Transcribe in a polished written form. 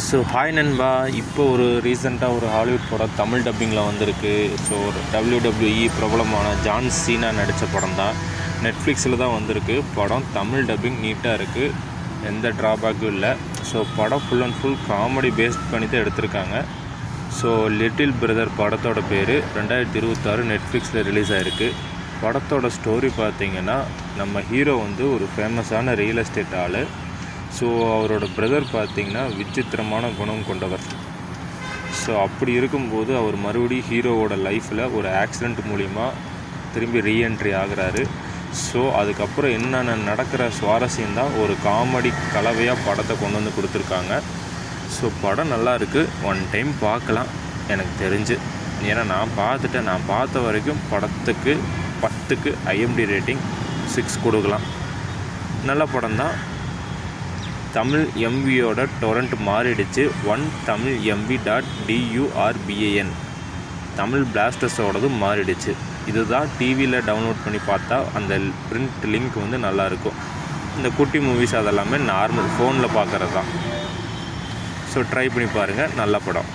So hi நண்பா, இப்போ ஒரு ரீசெண்டாக ஒரு ஹாலிவுட் படம் தமிழ் டப்பிங்கில் வந்திருக்கு. ஸோ ஒரு WWE பிரபலமான ஜான் சீனா நடித்த படம் தான். நெட்ஃப்ளிக்ஸில் தான் வந்திருக்கு. படம் தமிழ் டப்பிங் நீட்டாக இருக்குது, எந்த ட்ராபேக்கும் இல்லை. ஸோ படம் full and full comedy based பண்ணி தான் எடுத்திருக்காங்க. ஸோ லிட்டில் பிரதர் படத்தோட பேர் 2026 நெட்ஃப்ளிக்ஸில் ரிலீஸ் ஆகிருக்கு. படத்தோட ஸ்டோரி பார்த்திங்கன்னா, நம்ம ஹீரோ ஒரு ஃபேமஸான ரியல் எஸ்டேட் ஆள். ஸோ அவரோட பிரதர் பார்த்திங்கன்னா விசித்திரமான குணம் கொண்டவர். ஸோ அப்படி இருக்கும்போது அவர் மறுபடியும் ஹீரோவோட லைஃப்பில் ஒரு ஆக்சிடெண்ட் மூலிமா திரும்பி ரீஎன்ட்ரி ஆகிறாரு. ஸோ அதுக்கப்புறம் என்னென்ன நடக்கிற சுவாரஸ்யம்தான் ஒரு காமெடி கலவையாக படத்தை கொண்டு வந்து கொடுத்துருக்காங்க. ஸோ படம் நல்லா இருக்குது, ஒன் டைம் பார்க்கலாம் எனக்கு தெரிஞ்சு. ஏன்னா நான் பார்த்த வரைக்கும் படத்துக்கு 10க்கு IMDb ரேட்டிங் 6 கொடுக்கலாம். நல்ல படம் தான். தமிழ் MVயோட டொரண்ட் மாறிடுச்சு. OneTamilMV.DURBAN தமிழ் பிளாஸ்டர்ஸோடதும் மாறிடுச்சு. இதுதான் டிவியில் டவுன்லோட் பண்ணி பார்த்தா அந்த பிரிண்ட் லிங்க் நல்லாயிருக்கும். இந்த குட்டி மூவிஸ் அதெல்லாமே நார்மல் ஃபோனில் பார்க்குறது தான். ஸோ ட்ரை பண்ணி பாருங்கள், நல்ல படம்.